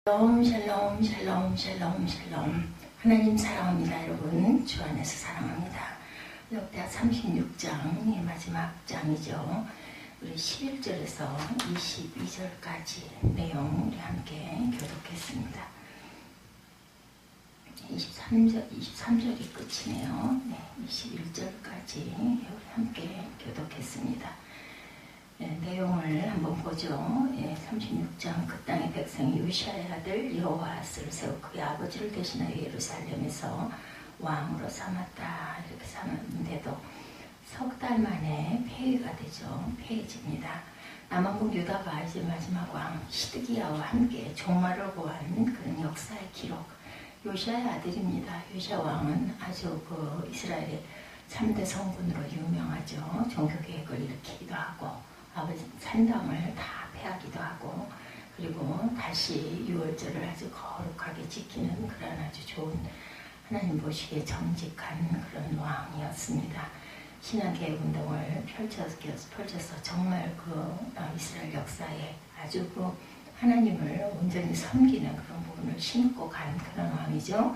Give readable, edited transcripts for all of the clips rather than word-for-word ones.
샬롬 샬롬 샬롬 샬롬 샬롬. 하나님 사랑합니다. 여러분 주 안에서 사랑합니다. 역대하 36장이 마지막 장이죠. 우리 11절에서 22절까지 내용 우리 함께 교독했습니다. 23절이 끝이네요. 네, 21절까지 우리 함께 교독했습니다. 네, 내용을 한번 보죠. 36장 그 땅의 백성이 요시아의 아들 여호아스를 세워 그의 아버지를 대신하여 예루살렘에서 왕으로 삼았다. 이렇게 삼았는데도 석 달 만에 폐위가 되죠. 폐해집니다. 남왕국 유다가 이제 마지막 왕 시드기야와 함께 종말을 보한 그런 역사의 기록. 요시아의 아들입니다. 요시아 왕은 아주 이스라엘의 3대 성군으로 유명하죠. 종교개혁을 일으키기도 하고 아버지 산당을 다 폐하기도 하고 그리고 다시 유월절을 아주 거룩하게 지키는 그런 아주 좋은 하나님 보시기에 정직한 그런 왕이었습니다. 신앙개혁 운동을 펼쳐서 정말 이스라엘 역사에 아주 하나님을 온전히 섬기는 그런 부분을 심고 간 그런 왕이죠.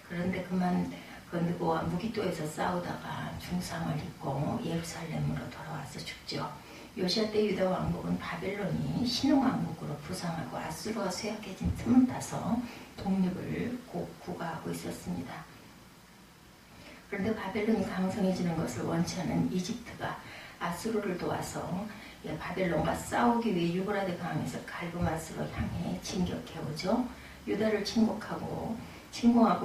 그런데 그만 누구와 무기토에서 싸우다가 중상을 입고 예루살렘으로 돌아와서 죽죠. 요시아 때 유다 왕국은 바벨론이 신흥왕국으로 부상하고 아수르가 쇠약해진 틈을 타서 독립을 구가하고 있었습니다. 그런데 바벨론이 강성해지는 것을 원치 않은 이집트가 아수르를 도와서 바벨론과 싸우기 위해 유브라데 강에서 갈그마스로 향해 진격해오죠. 유다를 침공하고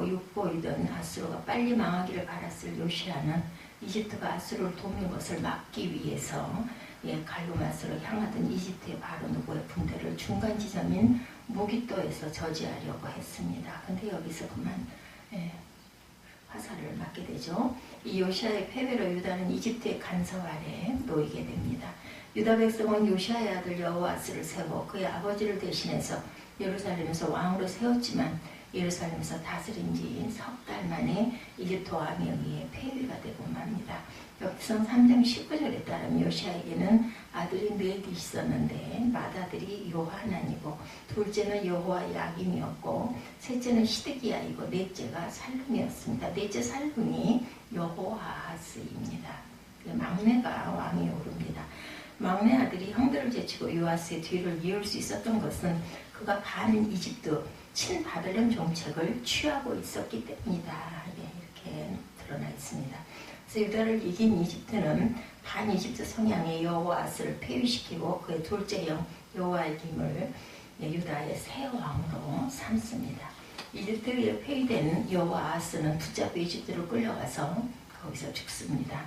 육보이던 아수르가 빨리 망하기를 바랐을 요시아는 이집트가 아수르를 돕는 것을 막기 위해서 갈그마스로 향하던 이집트의 바로 누구의 군대를 중간 지점인 무기토에서 저지하려고 했습니다. 근데 여기서 그만 화살을 맞게 되죠. 이 요시아의 패배로 유다는 이집트의 간섭 아래 놓이게 됩니다. 유다 백성은 요시아의 아들 여호아스를 세워 그의 아버지를 대신해서 예루살렘에서 왕으로 세웠지만 예루살렘에서 다스린 지 석 달 만에 이집트 왕에 의해 폐위가 되고 맙니다. 역대상 3장 19절에 따르면 요시아에게는 아들이 넷이 있었는데 맏아들이 요하난이고 둘째는 여호와 야김이었고 셋째는 시드기야이고 넷째가 살룸이었습니다. 넷째 살룸이 여호아하스입니다. 막내가 왕위에 오릅니다. 막내 아들이 형들을 제치고 요아스의 뒤를 이을 수 있었던 것은 그가 반 이집트 친바벨론 정책을 취하고 있었기 때문이다. 이렇게 드러나 있습니다. 그래서 유다를 이긴 이집트는 반 이집트 성향의 여호아스를 폐위시키고 그의 둘째 형 여호야김을 유다의 새 왕으로 삼습니다. 이집트에 폐위된 여호아스는 붙잡혀 이집트로 끌려가서 거기서 죽습니다.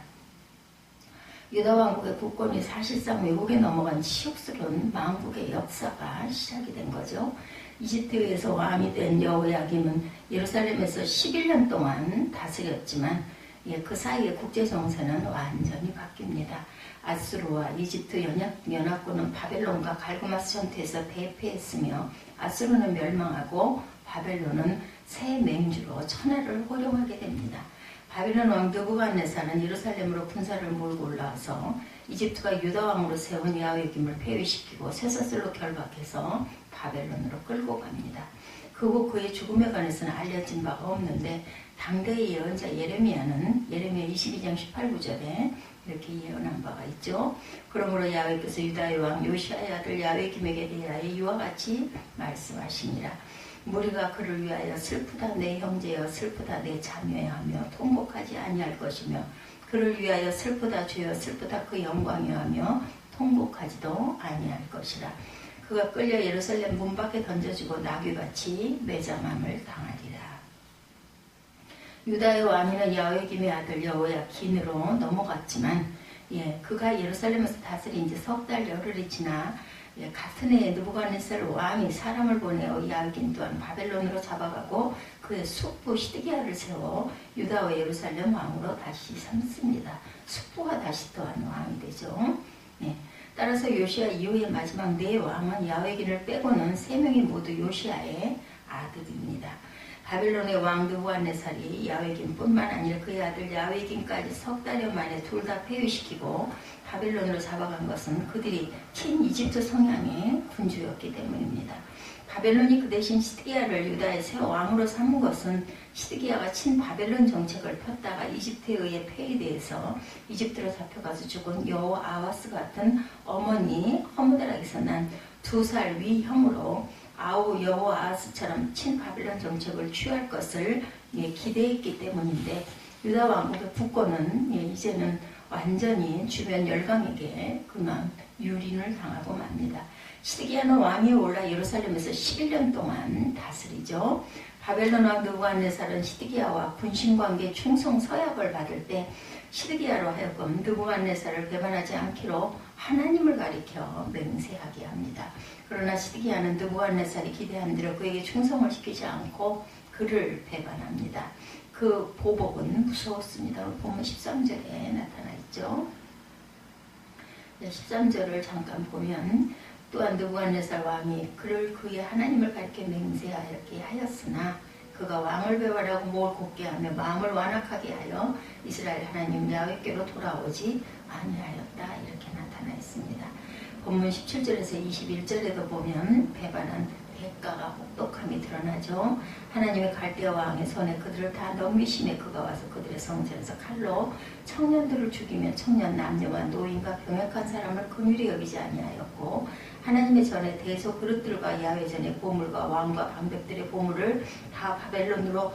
유다 왕국의 국권이 사실상 외국에 넘어간 치욕스러운 망국의 역사가 시작이 된 거죠. 이집트에서 왕이 된 여호야김은 예루살렘에서 11년 동안 다스렸지만 그 사이에 국제정세는 완전히 바뀝니다. 아수르와 이집트 연합군은 바벨론과 갈그마스 전투에서 대패했으며 아수르는 멸망하고 바벨론은 새 맹주로 천하를 호령하게 됩니다. 바벨론 왕 느부갓네살은 예루살렘으로 군사를 몰고 올라와서 이집트가 유다 왕으로 세운 여호야김을 폐위시키고 쇠사슬로 결박해서 바벨론으로 끌고 갑니다. 그 후 그의 죽음에 관해서는 알려진 바가 없는데 당대의 예언자 예레미야 22장 18, 9절에 이렇게 예언한 바가 있죠. 그러므로 야훼께서 유다의 왕 요시아의 아들 야훼김에게 대하여 이와 같이 말씀하시니라. 무리가 그를 위하여 슬프다 내 형제여 슬프다 내 자매여 하며 통곡하지 아니할 것이며 그를 위하여 슬프다 주여 슬프다 그 영광이여 하며 통곡하지도 아니할 것이라. 그가 끌려 예루살렘 문 밖에 던져지고 나귀같이 매장함을 당하리라. 유다의 왕위는 여호야김의 아들 여호야긴으로 넘어갔지만 그가 예루살렘에서 다스린 지 석 달 열흘이 지나 같은 해에 느부갓네살 왕이 사람을 보내어 여호야긴 또한 바벨론으로 잡아가고 그의 숙부 시드기야를 세워 유다와 예루살렘 왕으로 다시 삼습니다. 숙부가 다시 또한 왕이 되죠. 따라서 요시아 이후의 마지막 네 왕은 여호야긴을 빼고는 세 명이 모두 요시아의 아들입니다. 바벨론의 왕 느부갓네살이 여호야긴뿐만 아니라 그의 아들 여호야긴까지 석 달여 만에 둘 다 폐위시키고 바벨론으로 잡아간 것은 그들이 친이집트 성향의 군주였기 때문입니다. 바벨론이 그 대신 시드기야를 유다의 새 왕으로 삼은 것은 시드기야가 친바벨론 정책을 폈다가 이집트에 의해 폐위돼서 이집트로 잡혀가서 죽은 여호아하스 같은 어머니 허무달락에서 난 2살 위형으로 아우 여호아하스처럼 친바벨론 정책을 취할 것을 기대했기 때문인데 유다 왕국의 국권은 이제는 완전히 주변 열강에게 그만 유린을 당하고 맙니다. 시드기야는 왕이 올라 예루살렘에서 11년 동안 다스리죠. 바벨론 왕 느부갓네살은 시드기야와 군신관계 충성 서약을 받을 때 시드기야로 하여금 느부갓네살을 배반하지 않기로 하나님을 가리켜 맹세하게 합니다. 그러나 시드기야는 느부갓네살이 기대한 대로 그에게 충성을 시키지 않고 그를 배반합니다. 그 보복은 무서웠습니다. 보면 13절에 나타나 있죠. 13절을 잠깐 보면 또한 느부갓네살 왕이 그를 그의 하나님을 가리켜 맹세하였게 하였으나 그가 왕을 배반하고 목을 곧게 하며 마음을 완악하게 하여 이스라엘 하나님 야훼께로 돌아오지 아니하였다. 이렇게 나타나 있습니다. 본문 17절에서 21절에도 보면 배반한 대가가 혹독함이 드러나죠. 하나님의 갈대아 왕의 손에 그들을 다 넘기심에 그가 와서 그들의 성전에서 칼로 청년들을 죽이며 청년 남녀와 노인과 병약한 사람을 긍휼히 여기지 아니하였고 하나님의 전에 대소 그릇들과 야훼 전에 보물과 왕과 방백들의 보물을 다 바벨론으로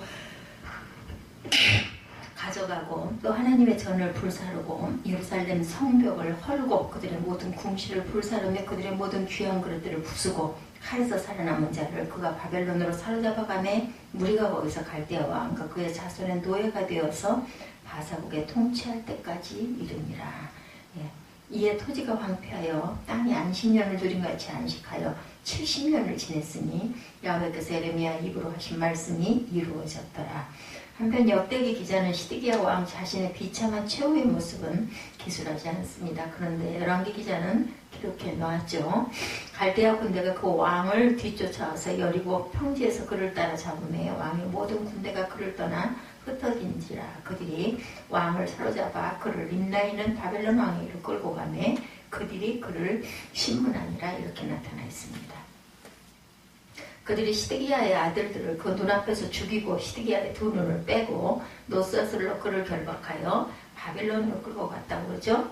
가져가고 또 하나님의 전을 불사르고 예루살렘 성벽을 헐고 그들의 모든 궁실을 불사르며 그들의 모든 귀한 그릇들을 부수고 칼에서 살아남은 자를 그가 바벨론으로 사로잡아가매 무리가 거기서 갈대아 왕과 그의 자손의 노예가 되어서 바사국에 통치할 때까지 이르니라. 이에 토지가 황폐하여 땅이 안식년을 누린같이 안식하여 70년을 지냈으니 야훼께서 에레미야 입으로 하신 말씀이 이루어졌더라. 한편 역대기 기자는 시드기야 왕 자신의 비참한 최후의 모습은 기술하지 않습니다. 그런데 열왕기 기자는 기록해 놓았죠. 갈대아 군대가 그 왕을 뒤쫓아와서 여리고 평지에서 그를 따라 잡음에 왕의 모든 군대가 그를 떠나 흩어진지라. 그들이 왕을 사로잡아 그를 림나에 있는 바벨론 왕에게로 끌고 가매 그들이 그를 심문하니라. 이렇게 나타나 있습니다. 그들이 시드기야의 아들들을 그 눈앞에서 죽이고 시드기야의 두 눈을 빼고 노스아슬로 그를 결박하여 바벨론으로 끌고 갔다고 그러죠.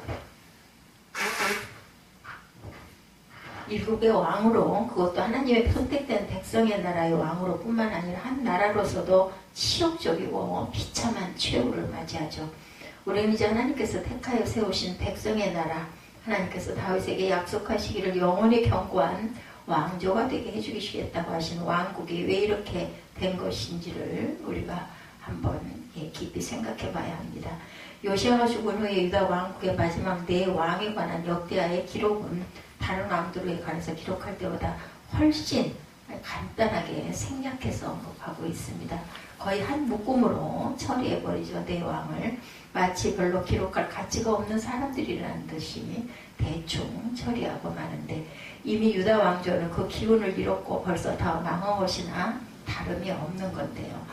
일국의 왕으로 그것도 하나님의 선택된 백성의 나라의 왕으로 뿐만 아니라 한 나라로서도 치욕적이고 비참한 최후를 맞이하죠. 우리는 이제 하나님께서 택하여 세우신 백성의 나라 하나님께서 다윗에게 약속하시기를 영원히 견고한 왕조가 되게 해주시겠다고 하신 왕국이 왜 이렇게 된 것인지를 우리가 한번 깊이 생각해 봐야 합니다. 요시아가 죽은 후에 유다 왕국의 마지막 네 왕에 관한 역대하의 기록은 다른 왕들에 관해서 기록할 때보다 훨씬 간단하게 생략해서 언급하고 있습니다. 거의 한 묶음으로 처리해버리죠. 네 왕을 마치 별로 기록할 가치가 없는 사람들이라는 듯이 대충 처리하고 마는데 이미 유다 왕조는 그 기운을 잃었고 벌써 다 망한 것이나 다름이 없는 건데요.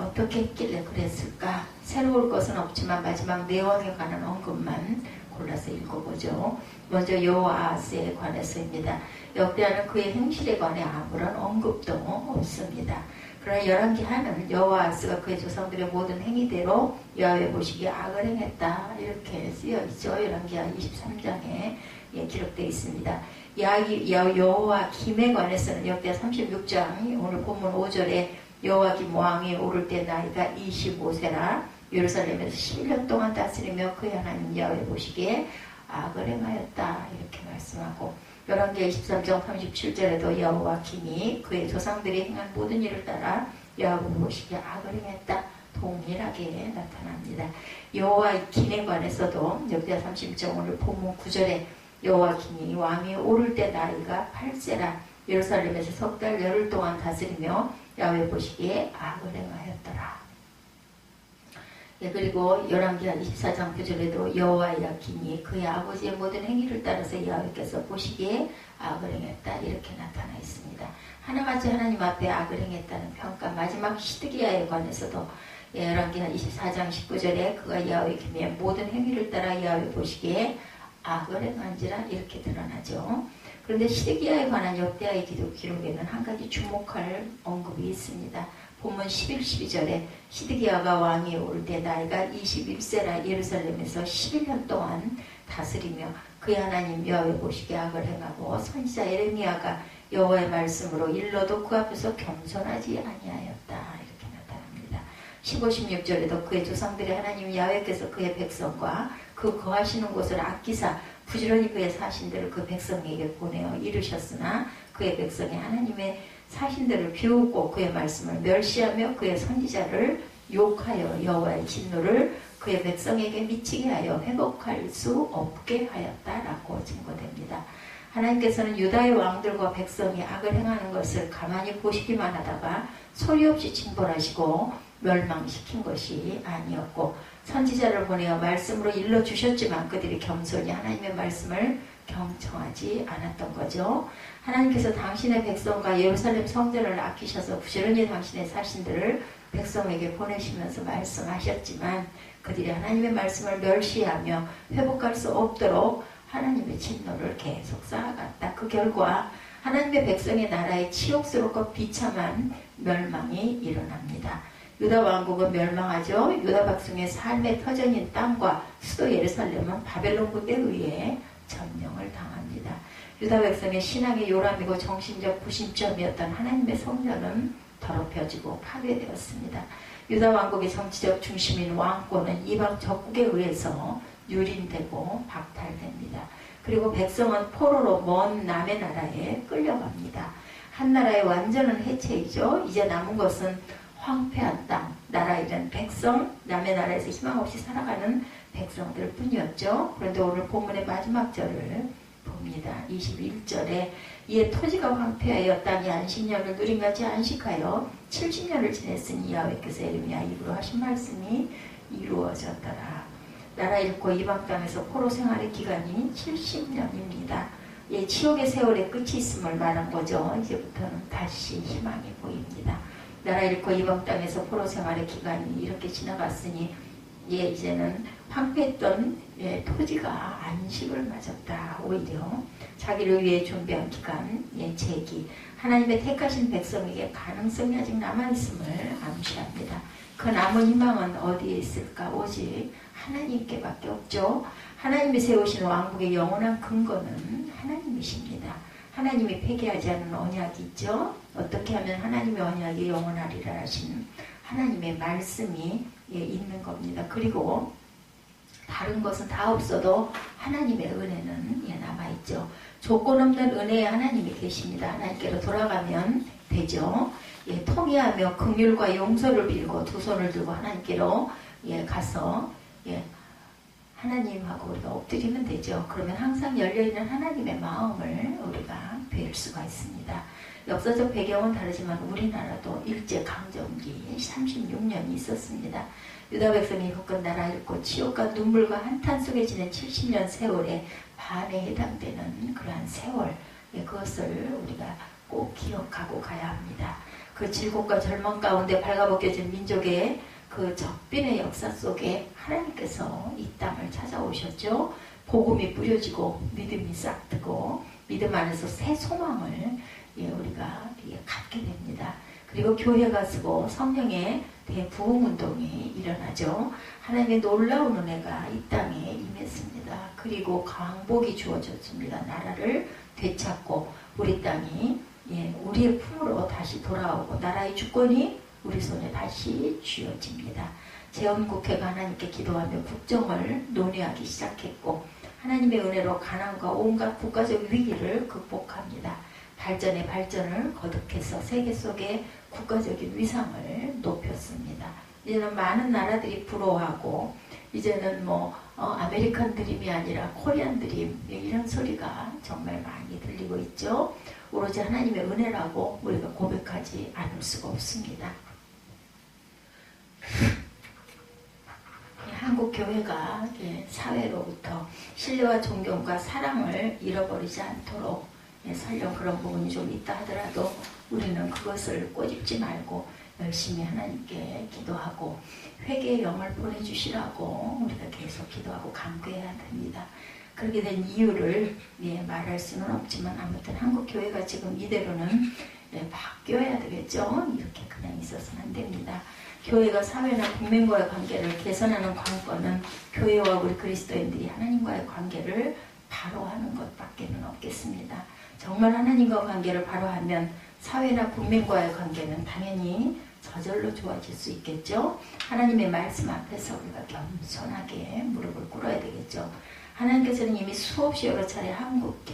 어떻게 했길래 그랬을까? 새로울 것은 없지만 마지막 네 왕에 관한 언급만 골라서 읽어보죠. 먼저 여호아하스에 관해서입니다. 역대하는 그의 행실에 관해 아무런 언급도 없습니다. 그러나 열왕기하는 여호아하스가 그의 조상들의 모든 행위대로 여호와의 보시기에 악을 행했다. 이렇게 쓰여있죠. 열왕기하 23장에 기록되어 있습니다. 여호와김에 관해서는 역대하 36장 오늘 본문 5절에 여호와김 왕이 오를 때 나이가 25세라 예루살렘에서 11년 동안 다스리며 그의 하나님 여호와의 보시기에 악을 행하였다. 이렇게 말씀하고 열왕기 23장 37절에도 여호와김이 그의 조상들이 행한 모든 일을 따라 여호와의 보시기에 악을 행했다. 동일하게 나타납니다. 여호와김에 관해서도 역대하 30장 오늘 본문 9절에 여호와김이 왕이 오를 때 나이가 8세라 예루살렘에서 석 달 열흘 동안 다스리며 야훼 보시기에 악을 행하였더라. 그리고 열왕기하 24장 9절에도 여호와야김이 그의 아버지의 모든 행위를 따라서 야훼께서 보시기에 악을 행했다. 이렇게 나타나 있습니다. 하나같이 하나님 앞에 악을 행했다는 평가. 마지막 시드기야에 관해서도 열왕기하 24장 19절에 그가 야훼김의 모든 행위를 따라 야훼 보시기에 악을 행한지라 이렇게 드러나죠. 그런데 시드기야에 관한 역대하의 기록에는 한 가지 주목할 언급이 있습니다. 본문 11, 12절에 시드기야가 왕이 올 때 나이가 21세라 예루살렘에서 11년 동안 다스리며 그의 하나님 여호와의 보시기에 악을 행하고 선지자 에레미야가 여호와의 말씀으로 일러도 그 앞에서 겸손하지 아니하였다. 이렇게 나타납니다. 15, 16절에도 그의 조상들의 하나님 야훼께서 그의 백성과 그 거하시는 곳을 아끼사 부지런히 그의 사신들을 그 백성에게 보내어 이르셨으나 그의 백성이 하나님의 사신들을 비웃고 그의 말씀을 멸시하며 그의 선지자를 욕하여 여호와의 진노를 그의 백성에게 미치게 하여 회복할 수 없게 하였다라고 증거됩니다. 하나님께서는 유다의 왕들과 백성이 악을 행하는 것을 가만히 보시기만 하다가 소리 없이 징벌하시고 멸망시킨 것이 아니었고 선지자를 보내어 말씀으로 일러주셨지만 그들이 겸손히 하나님의 말씀을 경청하지 않았던 거죠. 하나님께서 당신의 백성과 예루살렘 성전을 아끼셔서 부지런히 당신의 사신들을 백성에게 보내시면서 말씀하셨지만 그들이 하나님의 말씀을 멸시하며 회복할 수 없도록 하나님의 진노를 계속 쌓아갔다. 그 결과 하나님의 백성의 나라에 치욕스럽고 비참한 멸망이 일어납니다. 유다 왕국은 멸망하죠. 유다 백성의 삶의 터전인 땅과 수도 예루살렘은 바벨론 군대에 의해 점령을 당합니다. 유다 백성의 신앙의 요람이고 정신적 부심점이었던 하나님의 성전은 더럽혀지고 파괴되었습니다. 유다 왕국의 정치적 중심인 왕권은 이방 적국에 의해서 유린되고 박탈됩니다. 그리고 백성은 포로로 먼 남의 나라에 끌려갑니다. 한 나라의 완전한 해체이죠. 이제 남은 것은 황폐한 땅, 나라 잃은 백성, 남의 나라에서 희망 없이 살아가는 백성들 뿐이었죠. 그런데 오늘 본문의 마지막 절을 봅니다. 21절에 이에 토지가 황폐하여 땅이 안식년을 누린같이 안식하여 70년을 지냈으니 야훼께서 에레미야 입으로 하신 말씀이 이루어졌더라. 나라 잃고 이방 땅에서 포로 생활의 기간이 70년입니다. 예, 지옥의 세월의 끝이 있음을 말한 거죠. 이제부터는 다시 희망이 보입니다. 나라 잃고 이방 땅에서 포로 생활의 기간이 이렇게 지나갔으니 예, 이제는 황폐했던 예, 토지가 안식을 맞았다. 오히려 자기를 위해 준비한 기간, 예, 재기, 하나님의 택하신 백성에게 가능성이 아직 남아있음을 암시합니다. 그 남은 희망은 어디에 있을까? 오직 하나님께밖에 없죠. 하나님이 세우신 왕국의 영원한 근거는 하나님이십니다. 하나님이 폐기하지 않는 언약이 있죠. 어떻게 하면 하나님의 언약이 영원하리라 하신 하나님의 말씀이 예, 있는 겁니다. 그리고 다른 것은 다 없어도 하나님의 은혜는 예, 남아있죠. 조건 없는 은혜에 하나님이 계십니다. 하나님께로 돌아가면 되죠. 예, 통회하며 긍휼과 용서를 빌고 두 손을 들고 하나님께로 예, 가서 예, 하나님하고 우리가 엎드리면 되죠. 그러면 항상 열려있는 하나님의 마음을 우리가 뵐 수가 있습니다. 역사적 배경은 다르지만 우리나라도 일제강점기 36년이 있었습니다. 유다 백성이 겪은 나라 잃고 치욕과 눈물과 한탄 속에 지낸 70년 세월에 반에 해당되는 그러한 세월, 예, 그것을 우리가 꼭 기억하고 가야 합니다. 그 질곡과 절망 가운데 발가벗겨진 민족의 그 적빈의 역사 속에 하나님께서 이 땅을 찾아오셨죠. 복음이 뿌려지고 믿음이 싹트고 믿음 안에서 새 소망을 예, 우리가 예, 갖게 됩니다. 그리고 교회가 쓰고 성령의 대부흥운동이 일어나죠. 하나님의 놀라운 은혜가 이 땅에 임했습니다. 그리고 강복이 주어졌습니다. 나라를 되찾고 우리 땅이 예, 우리의 품으로 다시 돌아오고 나라의 주권이 우리 손에 다시 쥐어집니다. 재헌국회가 하나님께 기도하며 국정을 논의하기 시작했고 하나님의 은혜로 가난과 온갖 국가적 위기를 극복합니다. 발전의 발전을 거듭해서 세계 속의 국가적인 위상을 높였습니다. 이제는 많은 나라들이 부러워하고 이제는 뭐 아메리칸 드림이 아니라 코리안 드림 이런 소리가 정말 많이 들리고 있죠. 오로지 하나님의 은혜라고 우리가 고백하지 않을 수가 없습니다. 한국 교회가 사회로부터 신뢰와 존경과 사랑을 잃어버리지 않도록 설령 그런 부분이 좀 있다 하더라도 우리는 그것을 꼬집지 말고 열심히 하나님께 기도하고 회개의 영을 보내주시라고 우리가 계속 기도하고 간구해야 됩니다. 그렇게 된 이유를 말할 수는 없지만 아무튼 한국 교회가 지금 이대로는 바뀌어야 되겠죠. 이렇게 그냥 있어서는 안 됩니다. 교회가 사회나 국민과의 관계를 개선하는 관건은 교회와 우리 그리스도인들이 하나님과의 관계를 바로 하는 것밖에는 없겠습니다. 정말 하나님과 관계를 바로 하면 사회나 국민과의 관계는 당연히 저절로 좋아질 수 있겠죠. 하나님의 말씀 앞에서 우리가 겸손하게 무릎을 꿇어야 되겠죠. 하나님께서는 이미 수없이 여러 차례 한국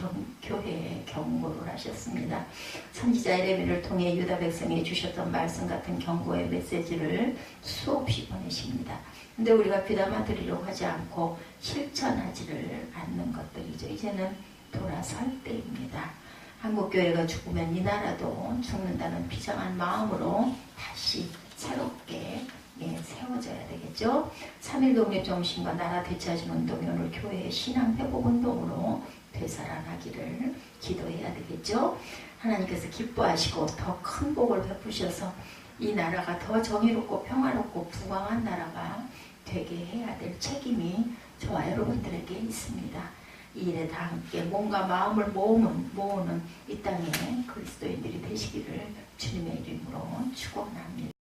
교회에 경고를 하셨습니다. 선지자 예레미야를 통해 유다 백성에 주셨던 말씀 같은 경고의 메시지를 수없이 보내십니다. 근데 우리가 귀담아 들으려고 하지 않고 실천하지를 않는 것들이죠. 이제는 돌아설 때입니다. 한국교회가 죽으면 이 나라도 죽는다는 비장한 마음으로 다시 새롭게 세워져야 되겠죠. 3.1 독립정신과 나라 되찾은 운동이 오늘 교회의 신앙 회복 운동으로 되살아나기를 기도해야 되겠죠. 하나님께서 기뻐하시고 더 큰 복을 베푸셔서 이 나라가 더 정의롭고 평화롭고 부강한 나라가 되게 해야 될 책임이 저와 여러분들에게 있습니다. 이 일에 다 함께 몸과 마음을 모으는 이 땅의 그리스도인들이 되시기를 주님의 이름으로 축원합니다.